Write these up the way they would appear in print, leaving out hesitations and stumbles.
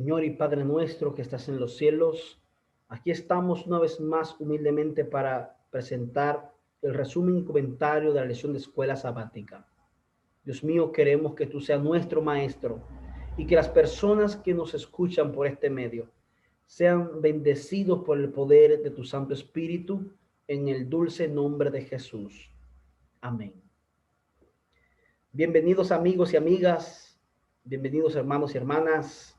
Señor y Padre nuestro que estás en los cielos, aquí estamos una vez más humildemente para presentar el resumen y comentario de la lección de escuela sabática. Dios mío, queremos que tú seas nuestro maestro y que las personas que nos escuchan por este medio sean bendecidos por el poder de tu Santo Espíritu en el dulce nombre de Jesús. Amén. Bienvenidos amigos y amigas, bienvenidos hermanos y hermanas.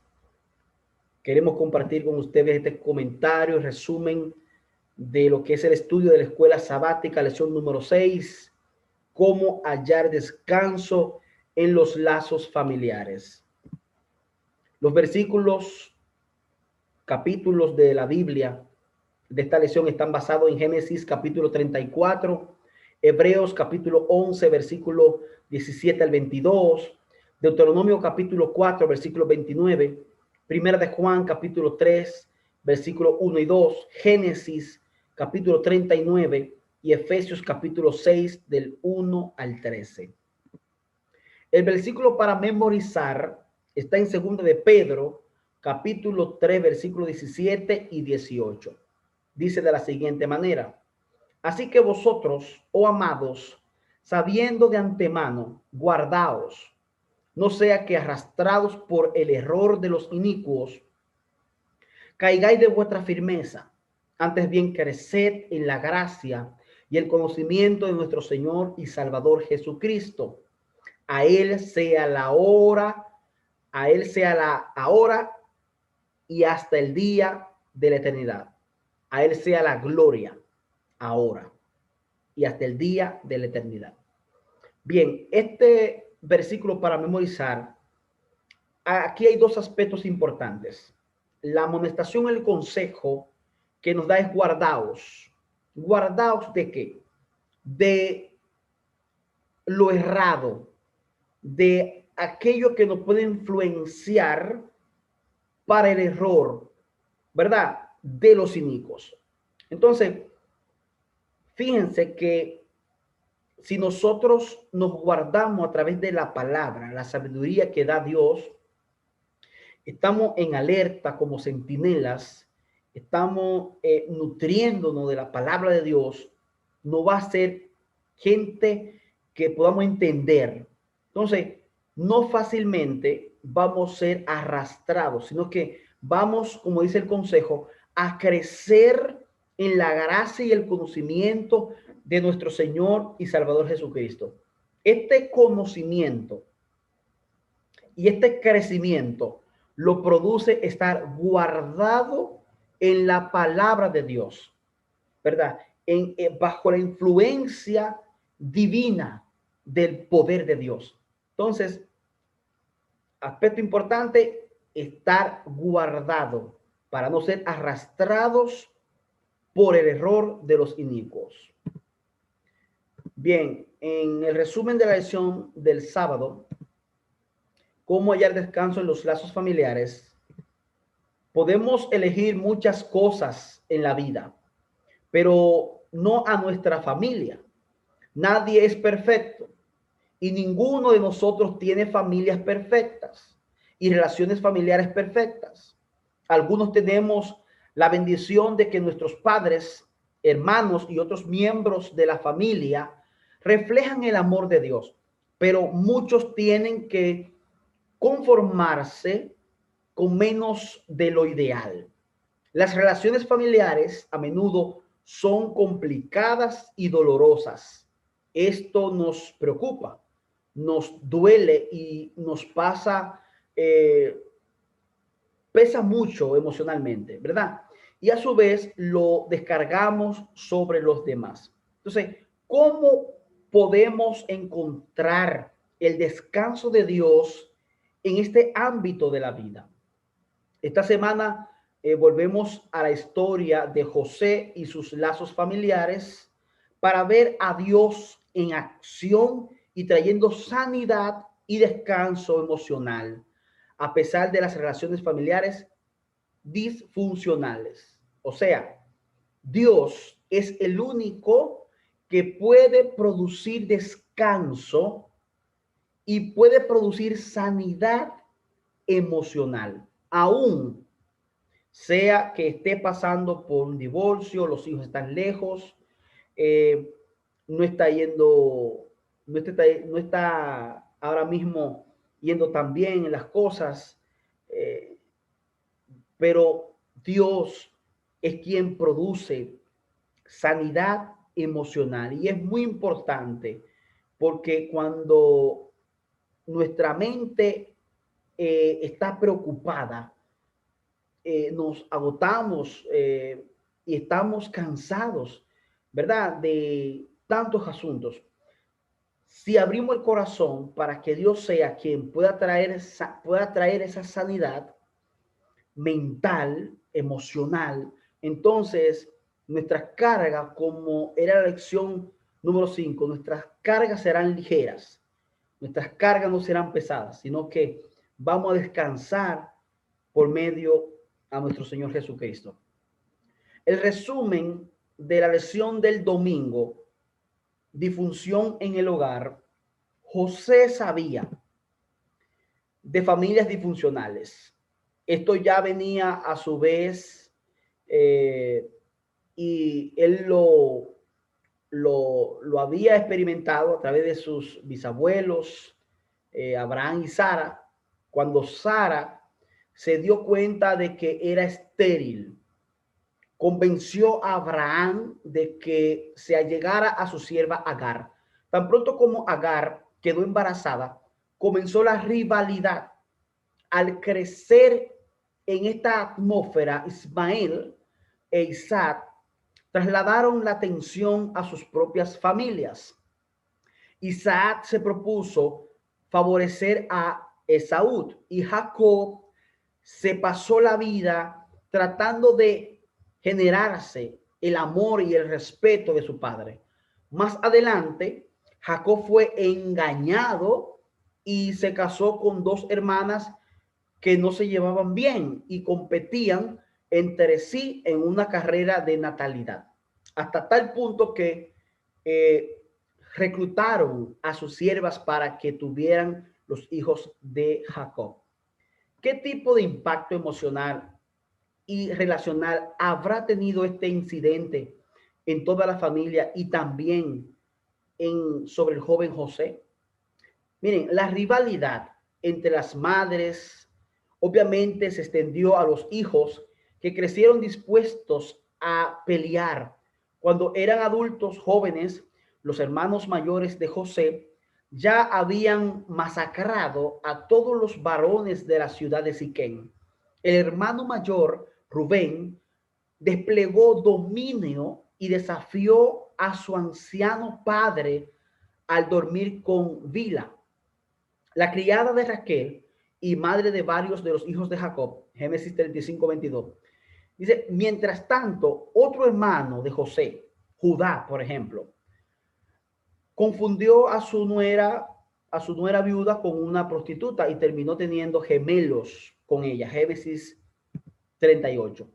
Queremos compartir con ustedes este comentario, resumen de lo que es el estudio de la escuela sabática, lección número 6, cómo hallar descanso en los lazos familiares. Los versículos, capítulos de la Biblia de esta lección están basados en Génesis capítulo 34, Hebreos capítulo 11, versículo 17 al 22, Deuteronomio capítulo 4, versículo 29, Primera de Juan capítulo 3, versículo 1 y 2, Génesis capítulo 39 y Efesios capítulo 6 del 1 al 13. El versículo para memorizar está en segunda de Pedro capítulo 3, versículo 17 y 18. Dice de la siguiente manera: así que vosotros, oh amados, sabiendo de antemano, guardaos, no sea que arrastrados por el error de los inicuos, caigáis de vuestra firmeza. Antes bien, creced en la gracia y el conocimiento de nuestro Señor y Salvador Jesucristo. A Él sea la hora, a Él sea la ahora y hasta el día de la eternidad. A Él sea la gloria ahora y hasta el día de la eternidad. Bien, este versículo para memorizar, aquí hay dos aspectos importantes. La amonestación, el consejo que nos da es guardaos. ¿Guardaos de qué? De lo errado, de aquello que nos puede influenciar para el error, ¿verdad? De los inicuos. Entonces, fíjense que si nosotros nos guardamos a través de la palabra, la sabiduría que da Dios, estamos en alerta como centinelas, estamos nutriéndonos de la palabra de Dios, no va a ser gente que podamos entender. Entonces, no fácilmente vamos a ser arrastrados, sino que vamos, como dice el consejo, a crecer en la gracia y el conocimiento de nuestro Señor y Salvador Jesucristo. Este conocimiento y este crecimiento lo produce estar guardado en la palabra de Dios, ¿verdad? Bajo la influencia divina del poder de Dios. Entonces, aspecto importante, estar guardado para no ser arrastrados por el error de los inicuos. Bien, en el resumen de la lección del sábado, cómo hallar descanso en los lazos familiares, podemos elegir muchas cosas en la vida, pero no a nuestra familia. Nadie es perfecto y ninguno de nosotros tiene familias perfectas y relaciones familiares perfectas. Algunos tenemos la bendición de que nuestros padres, hermanos y otros miembros de la familia reflejan el amor de Dios, pero muchos tienen que conformarse con menos de lo ideal. Las relaciones familiares a menudo son complicadas y dolorosas. Esto nos preocupa, nos duele y nos pesa mucho emocionalmente, ¿verdad? Y a su vez lo descargamos sobre los demás. Entonces, ¿cómo podemos encontrar el descanso de Dios en este ámbito de la vida? Esta semana volvemos a la historia de José y sus lazos familiares para ver a Dios en acción y trayendo sanidad y descanso emocional a pesar de las relaciones familiares disfuncionales. O sea, Dios es el único que puede producir descanso y puede producir sanidad emocional. aún sea que esté pasando por un divorcio, los hijos están lejos, eh, no está yendo, no está ahora mismo yendo tan bien en las cosas, eh, pero Dios es quien produce sanidad emocional y es muy importante porque cuando nuestra mente está preocupada, nos agotamos y estamos cansados, ¿verdad? De tantos asuntos. Si abrimos el corazón para que Dios sea quien pueda traer esa sanidad mental, emocional, entonces nuestras cargas, como era la lección número 5, nuestras cargas serán ligeras, nuestras cargas no serán pesadas, sino que vamos a descansar por medio a nuestro Señor Jesucristo. El resumen de la lección del domingo, disfunción en el hogar. José sabía de familias disfuncionales. Esto ya venía a su vez y él lo había experimentado a través de sus bisabuelos, Abraham y Sara, cuando Sara se dio cuenta de que era estéril. Convenció a Abraham de que se allegara a su sierva Agar. Tan pronto como Agar quedó embarazada, comenzó la rivalidad. Al crecer en esta atmósfera, Ismael e Isaac trasladaron la atención a sus propias familias. Isaac se propuso favorecer a Esaú y Jacob se pasó la vida tratando de generarse el amor y el respeto de su padre. Más adelante, Jacob fue engañado y se casó con dos hermanas que no se llevaban bien y competían entre sí en una carrera de natalidad. Hasta tal punto que reclutaron a sus siervas para que tuvieran los hijos de Jacob. ¿Qué tipo de impacto emocional y relacional habrá tenido este incidente en toda la familia y también sobre el joven José? Miren, la rivalidad entre las madres obviamente se extendió a los hijos que crecieron dispuestos a pelear. Cuando eran adultos jóvenes, los hermanos mayores de José ya habían masacrado a todos los varones de la ciudad de Siquén. El hermano mayor, Rubén, desplegó dominio y desafió a su anciano padre al dormir con Bila, la criada de Raquel y madre de varios de los hijos de Jacob. Génesis 35:22. Dice, mientras tanto, otro hermano de José, Judá, por ejemplo, confundió a su nuera viuda con una prostituta y terminó teniendo gemelos con ella. Génesis 38.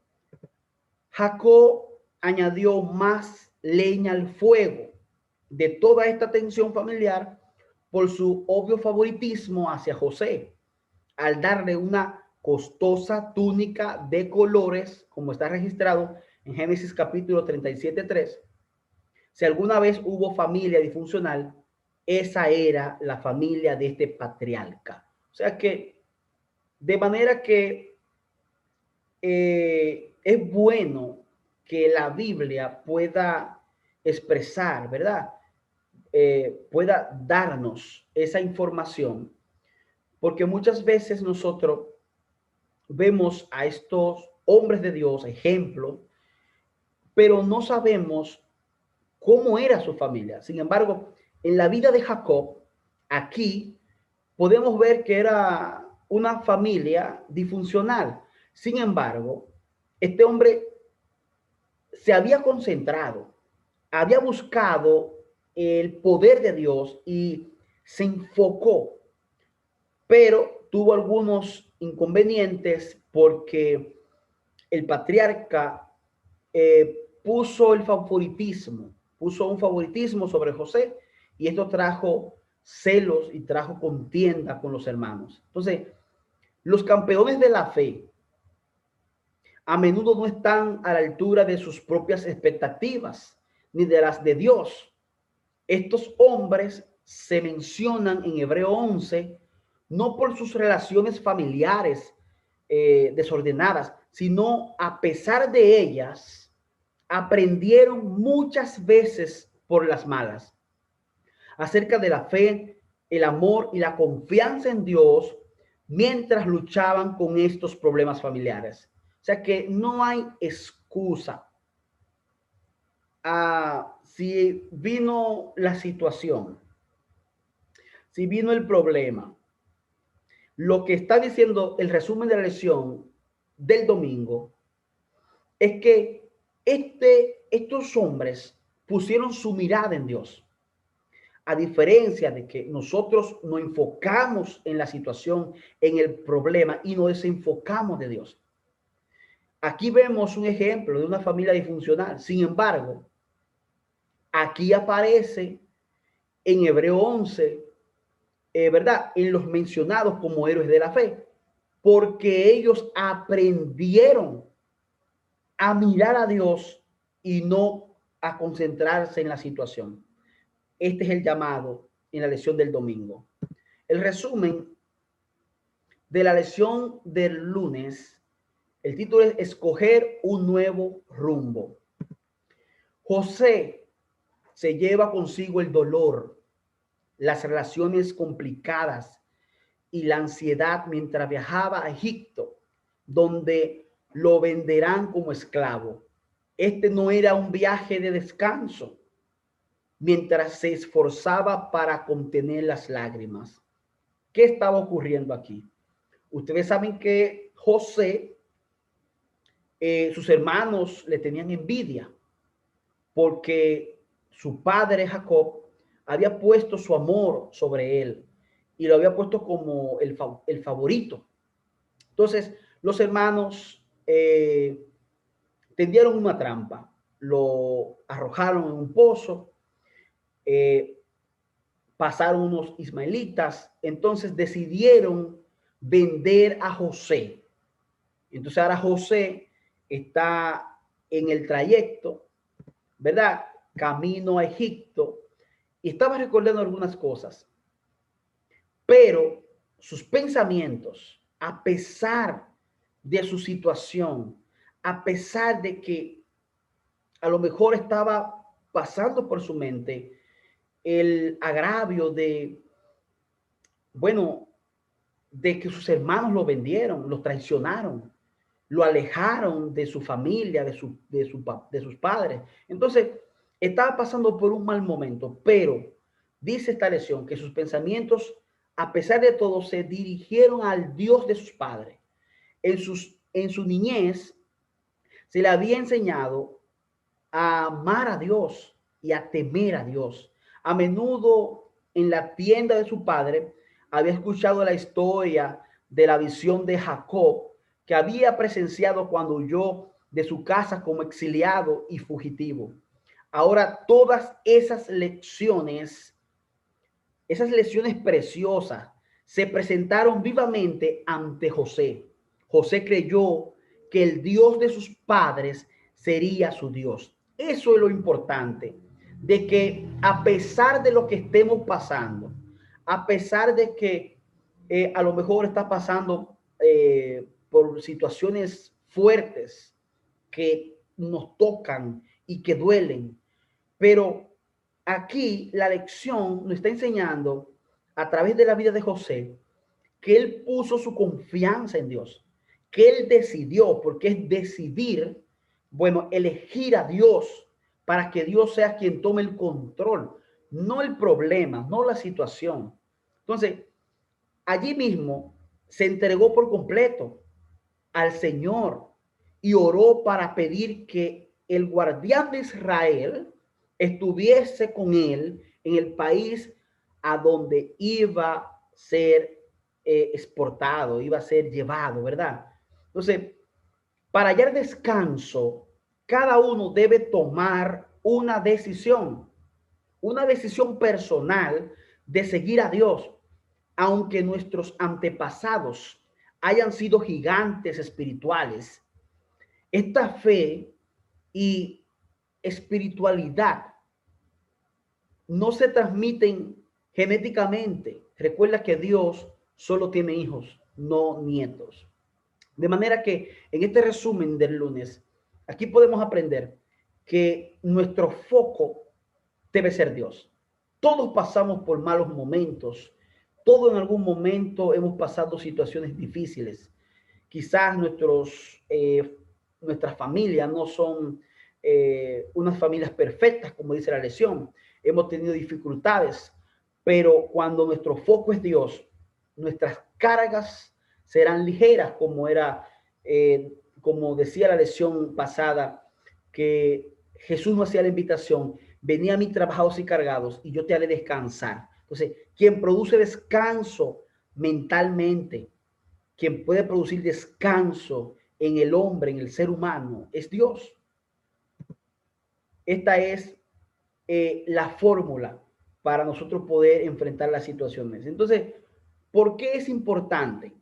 Jacob añadió más leña al fuego de toda esta tensión familiar por su obvio favoritismo hacia José, al darle una costosa túnica de colores, como está registrado en Génesis capítulo 37:3. Si alguna vez hubo familia disfuncional, esa era la familia de este patriarca. O sea que, de manera que es bueno que la Biblia pueda expresar, ¿verdad? Pueda darnos esa información, porque muchas veces nosotros vemos a estos hombres de Dios, ejemplo, pero no sabemos cómo era su familia. Sin embargo, en la vida de Jacob, aquí podemos ver que era una familia disfuncional. Sin embargo, este hombre se había concentrado, había buscado el poder de Dios y se enfocó, pero tuvo algunos inconvenientes porque el patriarca puso un favoritismo sobre José y esto trajo celos y trajo contienda con los hermanos. Entonces, los campeones de la fe a menudo no están a la altura de sus propias expectativas ni de las de Dios. Estos hombres se mencionan en Hebreo 11 no por sus relaciones familiares desordenadas, sino a pesar de ellas, aprendieron muchas veces por las malas acerca de la fe, el amor y la confianza en Dios mientras luchaban con estos problemas familiares. O sea que no hay excusa. Si vino la situación, si vino el problema, lo que está diciendo el resumen de la lección del domingo es que estos hombres pusieron su mirada en Dios. A diferencia de que nosotros nos enfocamos en la situación, en el problema y nos desenfocamos de Dios. Aquí vemos un ejemplo de una familia disfuncional. Sin embargo, aquí aparece en Hebreo 11, ¿verdad? En los mencionados como héroes de la fe, porque ellos aprendieron a mirar a Dios y no a concentrarse en la situación. Este es el llamado en la lección del domingo. El resumen de la lección del lunes, el título es Escoger un nuevo rumbo. José se lleva consigo el dolor, las relaciones complicadas y la ansiedad mientras viajaba a Egipto, donde lo venderán como esclavo. Este no era un viaje de descanso, mientras se esforzaba para contener las lágrimas. ¿Qué estaba ocurriendo aquí? Ustedes saben que José, sus hermanos le tenían envidia porque su padre Jacob había puesto su amor sobre él y lo había puesto como el favorito. Entonces, los hermanos tendieron una trampa, lo arrojaron en un pozo, pasaron unos ismaelitas, entonces decidieron vender a José. Entonces ahora José está en el trayecto, ¿verdad? Camino a Egipto y estaba recordando algunas cosas, pero sus pensamientos, a pesar de su situación, a pesar de que a lo mejor estaba pasando por su mente el agravio de, bueno, de que sus hermanos lo vendieron, lo traicionaron, lo alejaron de su familia, de sus padres. Entonces, estaba pasando por un mal momento, pero dice esta lección que sus pensamientos, a pesar de todo, se dirigieron al Dios de sus padres. En su niñez, se le había enseñado a amar a Dios y a temer a Dios. A menudo en la tienda de su padre había escuchado la historia de la visión de Jacob que había presenciado cuando huyó de su casa como exiliado y fugitivo. Ahora todas esas lecciones preciosas se presentaron vivamente ante José. José creyó que el Dios de sus padres sería su Dios. Eso es lo importante, de que a pesar de lo que estemos pasando, a pesar de que a lo mejor está pasando por situaciones fuertes que nos tocan y que duelen, pero aquí la lección nos está enseñando a través de la vida de José que él puso su confianza en Dios, que él decidió, porque es decidir, bueno, elegir a Dios para que Dios sea quien tome el control, no el problema, no la situación. Entonces, allí mismo se entregó por completo al Señor y oró para pedir que el guardián de Israel estuviese con él en el país a donde iba a ser exportado, iba a ser llevado, ¿verdad? Entonces, para hallar descanso, cada uno debe tomar una decisión personal de seguir a Dios, aunque nuestros antepasados hayan sido gigantes espirituales. esta fe y espiritualidad no se transmiten genéticamente. Recuerda que Dios solo tiene hijos, no nietos. De manera que en este resumen del lunes, aquí podemos aprender que nuestro foco debe ser Dios. Todos pasamos por malos momentos. Todos en algún momento hemos pasado situaciones difíciles. Quizás nuestras familias no son unas familias perfectas, como dice la lección. Hemos tenido dificultades, pero cuando nuestro foco es Dios, nuestras cargas serán ligeras, como decía la lección pasada, que Jesús nos hacía la invitación: venía a mí trabajados y cargados y yo te haré descansar. Entonces, quien produce descanso mentalmente, quien puede producir descanso en el hombre, en el ser humano, es Dios. Esta es la fórmula para nosotros poder enfrentar las situaciones. Entonces, ¿por qué es importante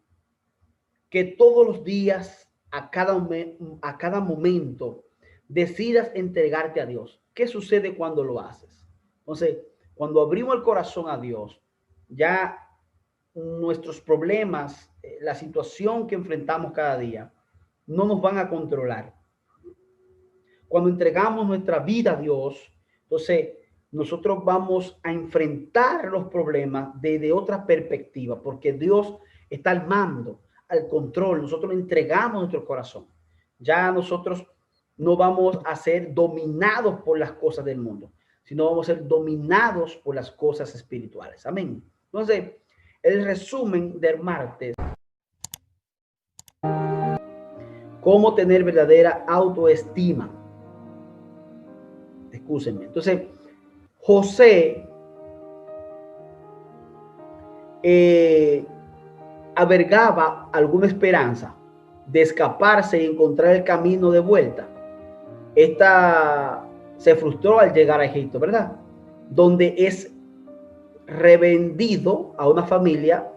que todos los días, a cada momento, decidas entregarte a Dios? ¿Qué sucede cuando lo haces? Entonces, cuando abrimos el corazón a Dios, ya nuestros problemas, la situación que enfrentamos cada día, no nos van a controlar. Cuando entregamos nuestra vida a Dios, entonces nosotros vamos a enfrentar los problemas desde otra perspectiva, porque Dios está al mando, al control. Nosotros entregamos nuestro corazón. Ya nosotros no vamos a ser dominados por las cosas del mundo, sino vamos a ser dominados por las cosas espirituales. Amén. Entonces, el resumen del martes: cómo tener verdadera autoestima. Excúsenme. Entonces, José albergaba alguna esperanza de escaparse y encontrar el camino de vuelta. Esta se frustró al llegar a Egipto, ¿verdad? Donde es revendido a una familia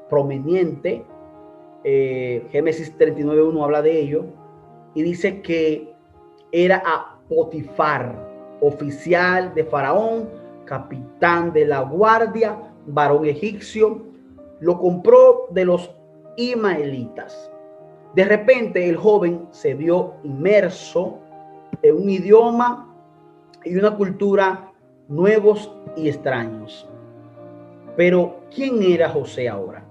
prominente. Génesis 39:1 habla de ello y dice que era a Potifar, oficial de Faraón, capitán de la guardia, varón egipcio. Lo compró de los ismaelitas. De repente el joven se vio inmerso en un idioma y una cultura nuevos y extraños. Pero ¿quién era José ahora?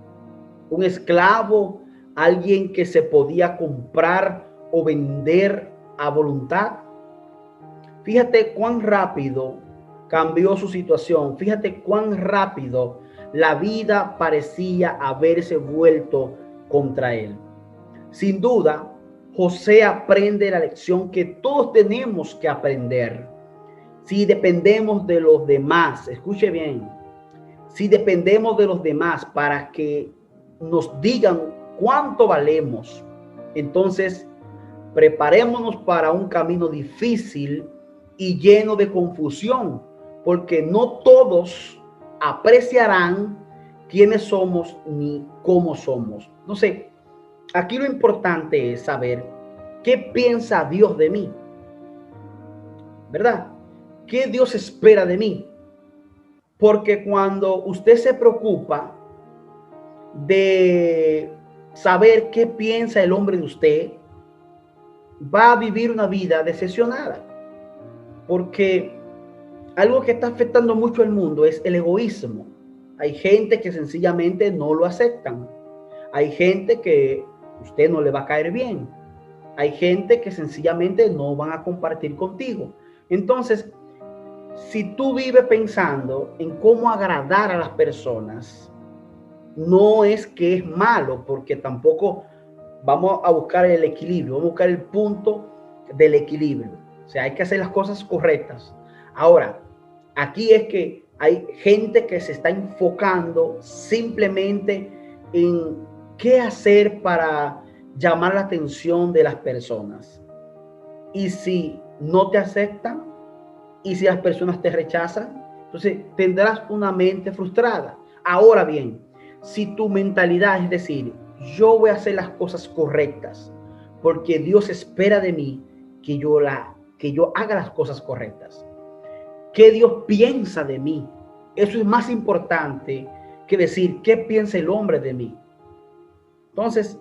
¿Un esclavo? ¿Alguien que se podía comprar o vender a voluntad? Fíjate cuán rápido cambió su situación. Fíjate cuán rápido la vida parecía haberse vuelto contra él. Sin duda, José aprende la lección que todos tenemos que aprender. Si dependemos de los demás, escuche bien, si dependemos de los demás para que nos digan cuánto valemos, entonces preparémonos para un camino difícil y lleno de confusión, porque no todos apreciarán quiénes somos ni cómo somos. No sé, aquí lo importante es saber qué piensa Dios de mí, ¿verdad? ¿Qué Dios espera de mí? Porque cuando usted se preocupa de saber qué piensa el hombre de usted, va a vivir una vida decepcionada. Porque algo que está afectando mucho al mundo es el egoísmo. Hay gente que sencillamente no lo aceptan. Hay gente que usted no le va a caer bien. Hay gente que sencillamente no van a compartir contigo. Entonces, si tú vives pensando en cómo agradar a las personas, no es que es malo, porque tampoco vamos a buscar el equilibrio, vamos a buscar el punto del equilibrio. O sea, hay que hacer las cosas correctas. Ahora, aquí es que hay gente que se está enfocando simplemente en qué hacer para llamar la atención de las personas. Y si no te aceptan, y si las personas te rechazan, entonces tendrás una mente frustrada. Ahora bien, si tu mentalidad es decir, yo voy a hacer las cosas correctas, porque Dios espera de mí que yo haga las cosas correctas. ¿Qué Dios piensa de mí? Eso es más importante que decir qué piensa el hombre de mí. Entonces,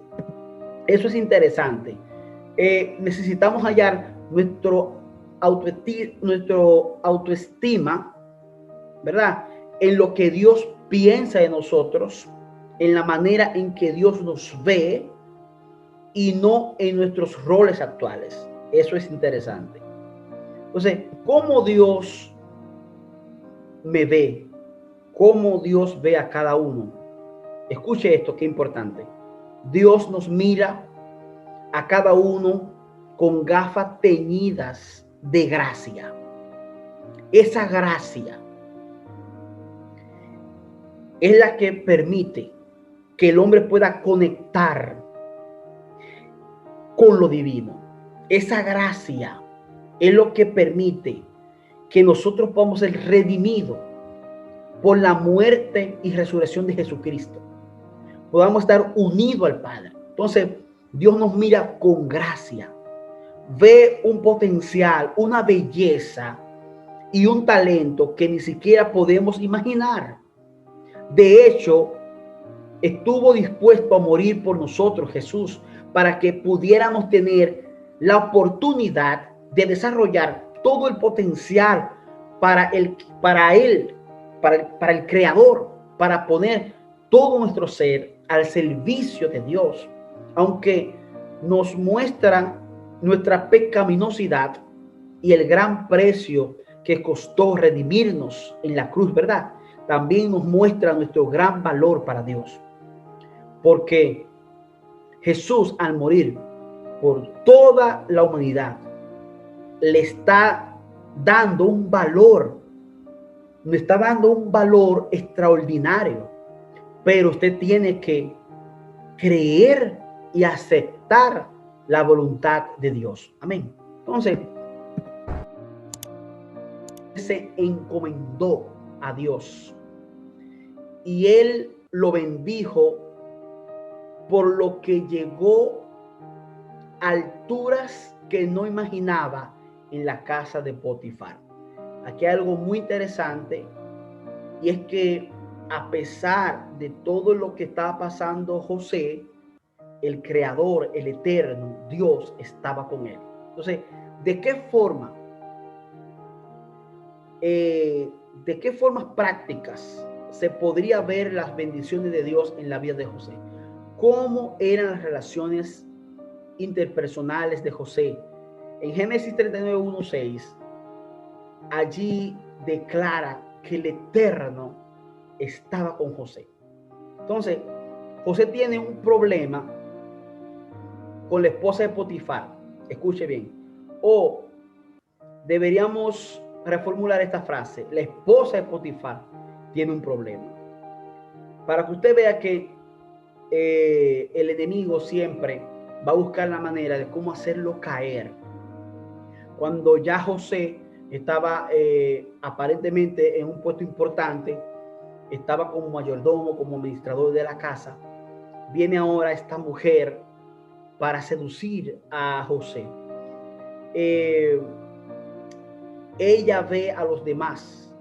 eso es interesante. Necesitamos hallar nuestro autoestima, ¿verdad? En lo que Dios piensa de nosotros, en la manera en que Dios nos ve y no en nuestros roles actuales. Eso es interesante. Entonces, ¿cómo Dios me ve? ¿Cómo Dios ve a cada uno? Escuche esto, qué importante. Dios nos mira a cada uno con gafas teñidas de gracia. Esa gracia es la que permite que el hombre pueda conectar con lo divino. Esa gracia es lo que permite que nosotros podamos ser redimidos por la muerte y resurrección de Jesucristo. Podamos estar unidos al Padre. Entonces, Dios nos mira con gracia. Ve un potencial, una belleza y un talento que ni siquiera podemos imaginar. De hecho, estuvo dispuesto a morir por nosotros, Jesús, para que pudiéramos tener la oportunidad de desarrollar todo el potencial para el Creador, para poner todo nuestro ser al servicio de Dios. Aunque nos muestran nuestra pecaminosidad y el gran precio que costó redimirnos en la cruz, ¿verdad? También nos muestra nuestro gran valor para Dios. Porque Jesús, al morir por toda la humanidad, le está dando un valor, nos está dando un valor extraordinario. Pero usted tiene que creer y aceptar la voluntad de Dios. Amén. Entonces, se encomendó a Dios y él lo bendijo, por lo que llegó a alturas que no imaginaba en la casa de Potifar. Aquí hay algo muy interesante, y es que a pesar de todo lo que estaba pasando José, el Creador, el Eterno, Dios estaba con él. Entonces, ¿de qué forma? ¿De qué formas prácticas se podría ver las bendiciones de Dios en la vida de José? ¿Cómo eran las relaciones interpersonales de José? En Génesis 39:1-6, allí declara que el Eterno estaba con José. Entonces, José tiene un problema con la esposa de Potifar. Escuche bien. O deberíamos reformular esta frase: la esposa de Potifar tiene un problema. Para que usted vea que el enemigo siempre va a buscar la manera de cómo hacerlo caer. Cuando ya José estaba aparentemente en un puesto importante, estaba como mayordomo, como administrador de la casa, viene ahora esta mujer para seducir a José. Ella ve a los demás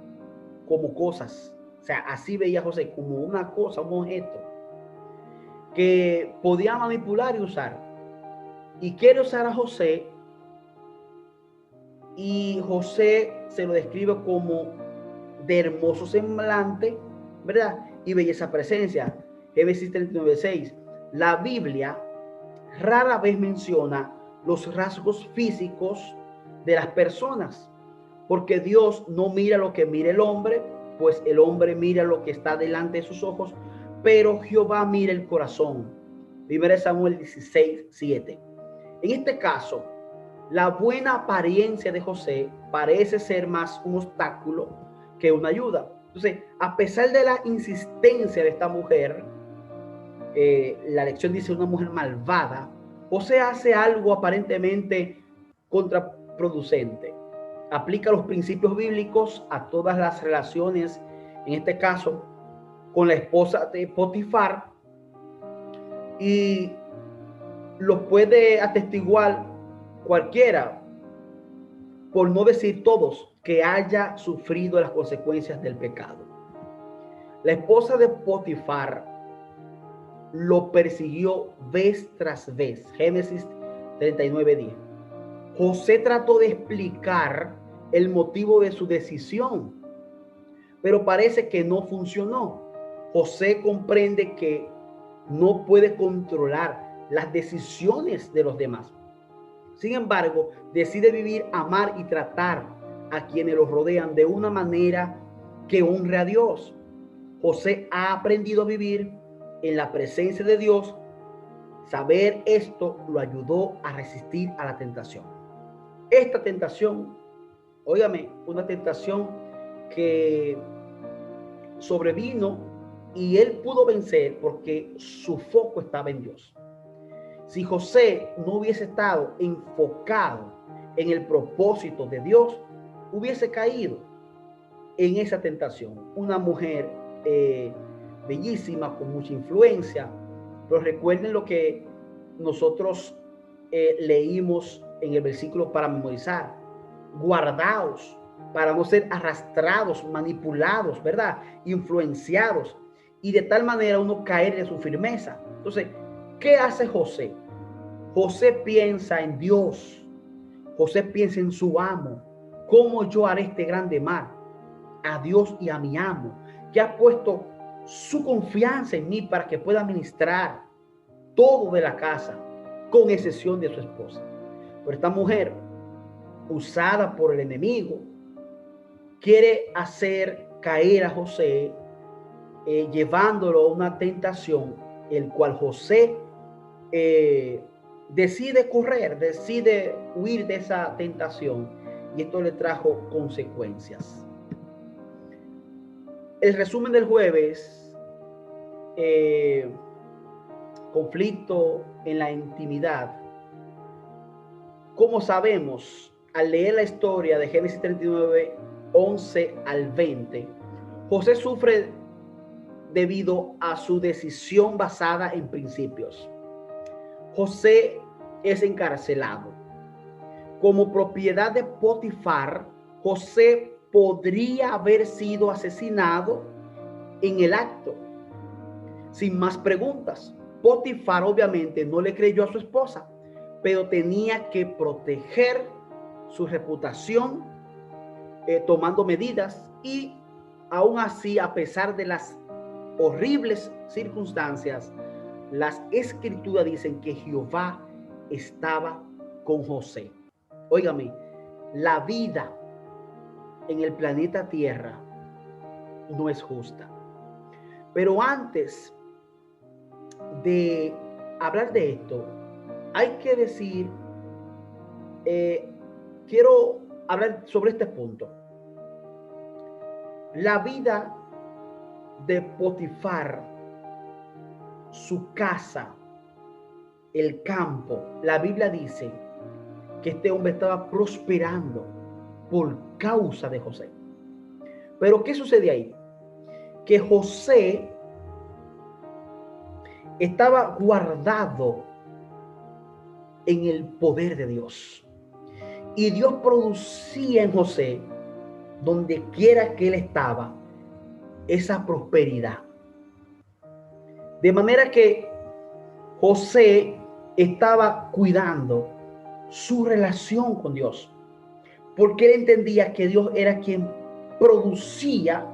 como cosas, o sea, así veía a José, como una cosa, un objeto que podía manipular y usar. Y quiere usar a José, y José se lo describe como de hermoso semblante, ¿verdad? Y belleza presencia. Génesis 39:6. La Biblia rara vez menciona los rasgos físicos de las personas, porque Dios no mira lo que mira el hombre, pues el hombre mira lo que está delante de sus ojos, pero Jehová mira el corazón. 1 Samuel 16:7. En este caso, la buena apariencia de José parece ser más un obstáculo que una ayuda. Entonces, a pesar de la insistencia de esta mujer, la lección dice una mujer malvada, José hace algo aparentemente contraproducente. Aplica los principios bíblicos a todas las relaciones, en este caso con la esposa de Potifar, y lo puede atestiguar cualquiera, por no decir todos, que haya sufrido las consecuencias del pecado. La esposa de Potifar lo persiguió vez tras vez. Génesis 39:10. José trató de explicar el motivo de su decisión, pero parece que no funcionó. José comprende que no puede controlar las decisiones de los demás. Sin embargo, decide vivir, amar y tratar a quienes los rodean de una manera que honre a Dios. José ha aprendido a vivir en la presencia de Dios. Saber esto lo ayudó a resistir a la tentación. Esta tentación, óigame, una tentación que sobrevino y él pudo vencer porque su foco estaba en Dios. Si José no hubiese estado enfocado en el propósito de Dios, hubiese caído en esa tentación. Una mujer bellísima, con mucha influencia, pero recuerden lo que nosotros leímos en el versículo para memorizar: guardaos para no ser arrastrados, manipulados, ¿verdad? Influenciados, y de tal manera uno caer de su firmeza. Entonces, ¿qué hace José? José piensa en Dios. José piensa en su amo. ¿Cómo yo haré este grande mal? A Dios y a mi amo, que ha puesto su confianza en mí para que pueda administrar todo de la casa, con excepción de su esposa. Pero esta mujer, usada por el enemigo, quiere hacer caer a José, llevándolo a una tentación, el cual José decide correr, decide huir de esa tentación, y esto le trajo consecuencias. El resumen del jueves: conflicto en la intimidad. Como sabemos, al leer la historia de Génesis 39, 11 al 20, José sufre debido a su decisión basada en principios. José es encarcelado. Como propiedad de Potifar, José podría haber sido asesinado en el acto, sin más preguntas. Potifar obviamente no le creyó a su esposa, pero tenía que proteger su reputación, tomando medidas, y aún así, a pesar de las horribles circunstancias, las escrituras dicen que Jehová estaba con José. Óigame, la vida en el planeta Tierra no es justa. Pero antes de hablar de esto, hay que decir, quiero hablar sobre este punto. La vida de Potifar, su casa, el campo, la Biblia dice que este hombre estaba prosperando por causa de José. Pero ¿qué sucede ahí? Que José estaba guardado en el poder de Dios, y Dios producía en José, donde quiera que él estaba, esa prosperidad. De manera que José estaba cuidando su relación con Dios, porque él entendía que Dios era quien producía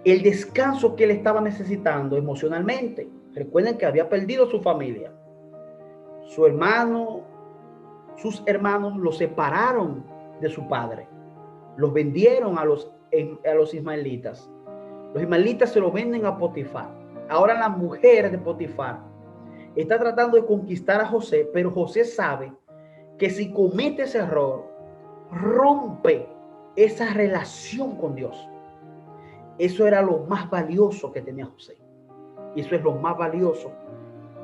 el descanso que él estaba necesitando emocionalmente. Recuerden que había perdido su familia. Su hermano, sus hermanos lo separaron de su padre. Los vendieron a los ismaelitas. Los ismaelitas se lo venden a Potifar. Ahora la mujer de Potifar está tratando de conquistar a José, pero José sabe que si comete ese error, rompe esa relación con Dios. Eso era lo más valioso que tenía José. Y eso es lo más valioso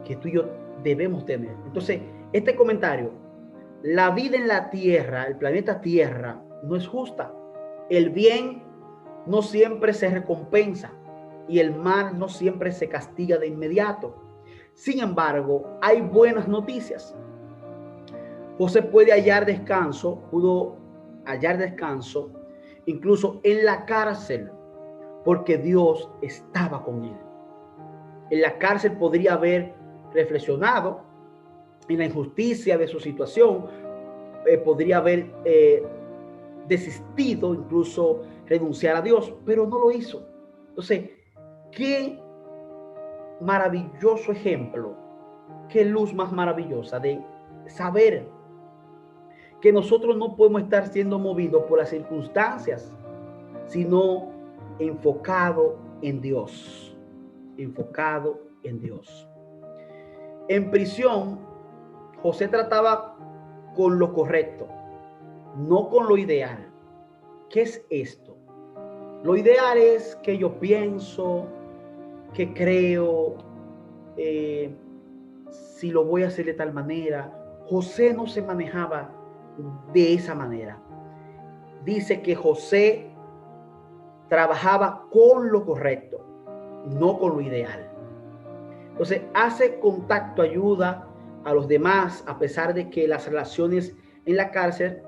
que tú y yo debemos tener. Entonces, este comentario: la vida en la tierra, el planeta Tierra, no es justa. El bien no siempre se recompensa y el mal no siempre se castiga de inmediato. Sin embargo, hay buenas noticias. José pudo hallar descanso, incluso en la cárcel, porque Dios estaba con él. En la cárcel podría haber reflexionado en la injusticia de su situación, podría haber desistido, incluso renunciar a Dios, pero no lo hizo. Entonces, qué maravilloso ejemplo, qué luz más maravillosa de saber que nosotros no podemos estar siendo movidos por las circunstancias, sino enfocado en Dios, enfocado en Dios. En prisión, José trataba con lo correcto, no con lo ideal. ¿Qué es esto? Lo ideal es que yo pienso, que creo, si lo voy a hacer de tal manera. José no se manejaba de esa manera. Dice que José trabajaba con lo correcto, no con lo ideal. Entonces hace contacto, ayuda a los demás, a pesar de que las relaciones en la cárcel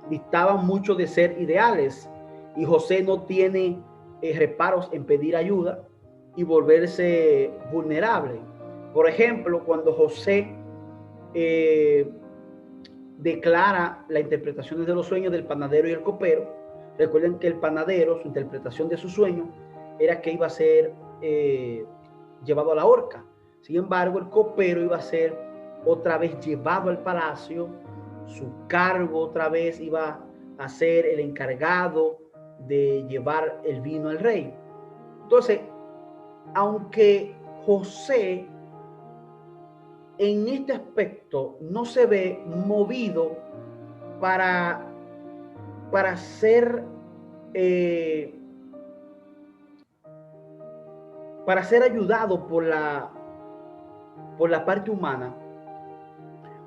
dictaban mucho de ser ideales, y José no tiene reparos en pedir ayuda y volverse vulnerable. Por ejemplo, cuando José declara las interpretaciones de los sueños del panadero y el copero, recuerden que el panadero, su interpretación de su sueño era que iba a ser llevado a la horca. Sin embargo, el copero iba a ser otra vez llevado al palacio, su cargo otra vez iba a ser el encargado de llevar el vino al rey. Entonces, aunque José en este aspecto no se ve movido para ser ayudado por la parte humana,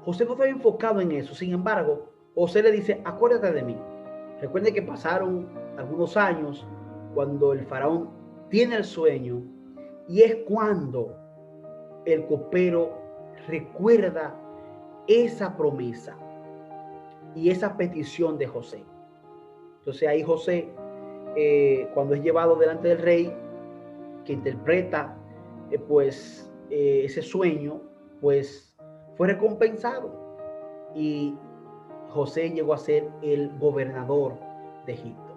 José no estaba enfocado en eso. Sin embargo, José le dice: acuérdate de mí. Recuerde que pasaron algunos años cuando el faraón tiene el sueño, y es cuando el copero recuerda esa promesa y esa petición de José. Entonces ahí José, cuando es llevado delante del rey, que interpreta ese sueño, pues fue recompensado, y José llegó a ser el gobernador de Egipto.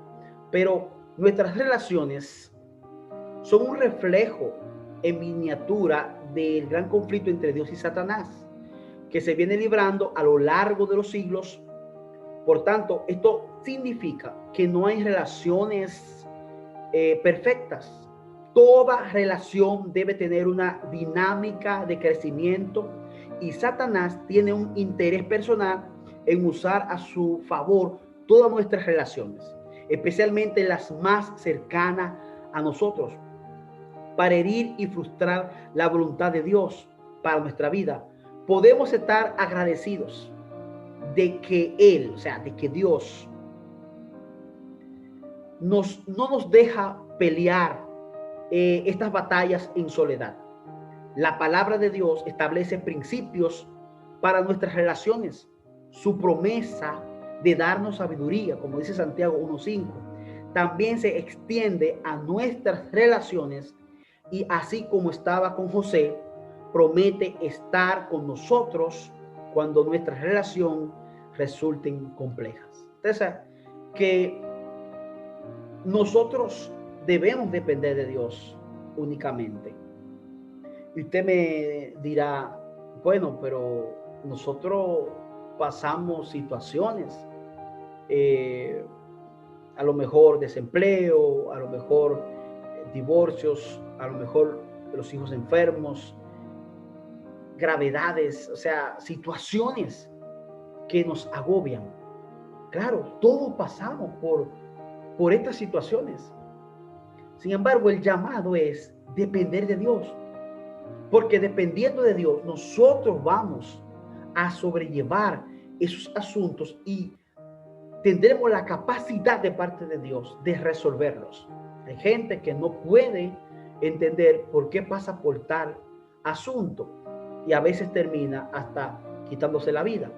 Pero nuestras relaciones son un reflejo en miniatura del gran conflicto entre Dios y Satanás, que se viene librando a lo largo de los siglos. Por tanto, esto significa que no hay relaciones perfectas. Toda relación debe tener una dinámica de crecimiento, y Satanás tiene un interés personal en usar a su favor todas nuestras relaciones, especialmente las más cercanas a nosotros, para herir y frustrar la voluntad de Dios para nuestra vida. Podemos estar agradecidos de que Él, o sea, de que Dios no nos deja pelear estas batallas en soledad. La palabra de Dios establece principios para nuestras relaciones. Su promesa de darnos sabiduría, como dice Santiago 1:5, también se extiende a nuestras relaciones, y así como estaba con José, promete estar con nosotros cuando nuestra relación resulten complejas. Entonces, que nosotros debemos depender de Dios únicamente. Y usted me dirá: bueno, pero nosotros pasamos situaciones, a lo mejor desempleo, a lo mejor divorcios, a lo mejor los hijos enfermos, gravedades, o sea, situaciones que nos agobian. Claro, todos pasamos por estas situaciones. Sin embargo, el llamado es depender de Dios, porque dependiendo de Dios, nosotros vamos a sobrellevar esos asuntos y tendremos la capacidad de parte de Dios de resolverlos. Hay gente que no puede entender por qué pasa por tal asunto y a veces termina hasta quitándose la vida.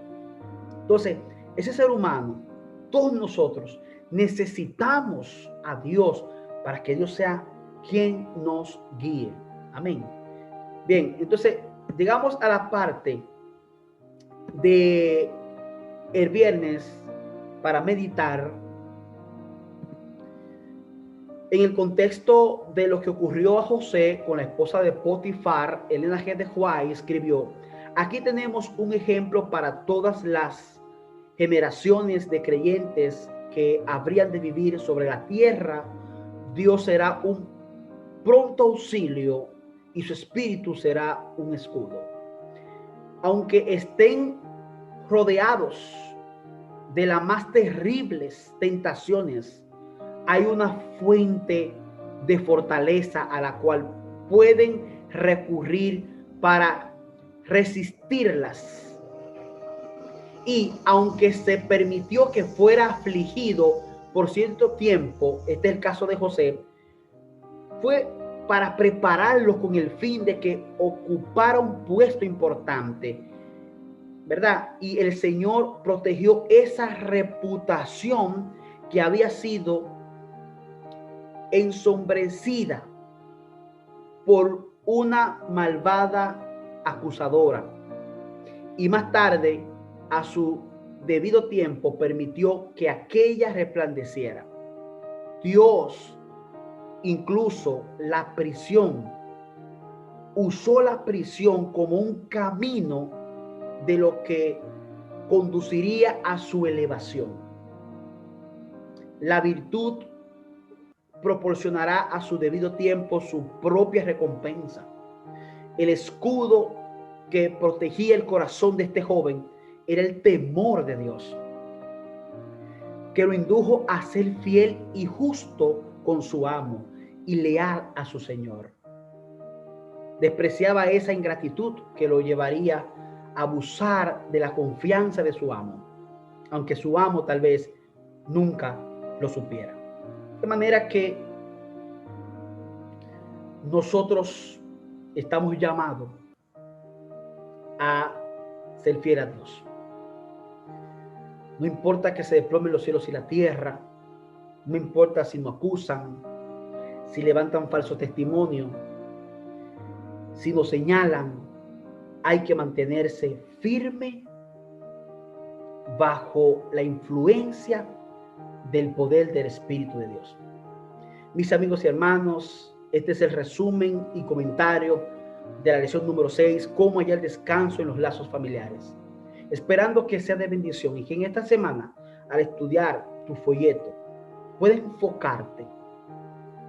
Entonces, ese ser humano, todos nosotros necesitamos a Dios para que Dios sea quien nos guíe. Amén. Bien, entonces llegamos a la parte de el viernes para meditar en el contexto de lo que ocurrió a José con la esposa de Potifar. Elena G. de White escribió: aquí tenemos un ejemplo para todas las generaciones de creyentes que habrían de vivir sobre la tierra. Dios será un pronto auxilio y su espíritu será un escudo. Aunque estén rodeados de las más terribles tentaciones, hay una fuente de fortaleza a la cual pueden recurrir para resistirlas. Y aunque se permitió que fuera afligido por cierto tiempo, este es el caso de José, fue para prepararlo con el fin de que ocupara un puesto importante, ¿verdad? Y el Señor protegió esa reputación que había sido ensombrecida por una malvada acusadora. Y más tarde, a su debido tiempo, permitió que aquella resplandeciera. Dios, incluso la prisión, usó la prisión como un camino de lo que conduciría a su elevación. La virtud proporcionará a su debido tiempo su propia recompensa. El escudo que protegía el corazón de este joven era el temor de Dios, que lo indujo a ser fiel y justo con su amo y leal a su Señor. Despreciaba esa ingratitud que lo llevaría a abusar de la confianza de su amo, aunque su amo tal vez nunca lo supiera. De manera que nosotros estamos llamados a ser fiel a Dios. No importa que se desplomen los cielos y la tierra, no importa si nos acusan, si levantan falsos testimonios, si nos señalan, hay que mantenerse firme bajo la influencia del poder del Espíritu de Dios. Mis amigos y hermanos, este es el resumen y comentario de la lección número 6, cómo hallar descanso en los lazos familiares. Esperando que sea de bendición y que en esta semana, al estudiar tu folleto, puedas enfocarte,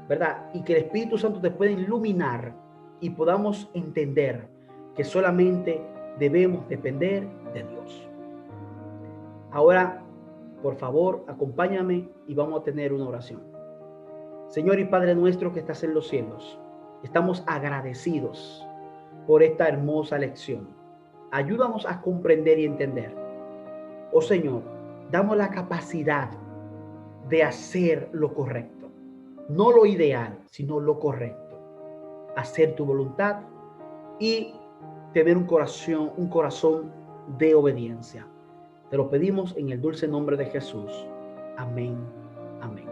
¿verdad? Y que el Espíritu Santo te pueda iluminar y podamos entender que solamente debemos depender de Dios. Ahora, por favor, acompáñame y vamos a tener una oración. Señor y Padre nuestro que estás en los cielos, estamos agradecidos por esta hermosa lección. Ayúdanos a comprender y entender. Oh Señor, damos la capacidad de hacer lo correcto. No lo ideal, sino lo correcto. Hacer tu voluntad y tener un corazón de obediencia. Te lo pedimos en el dulce nombre de Jesús. Amén. Amén.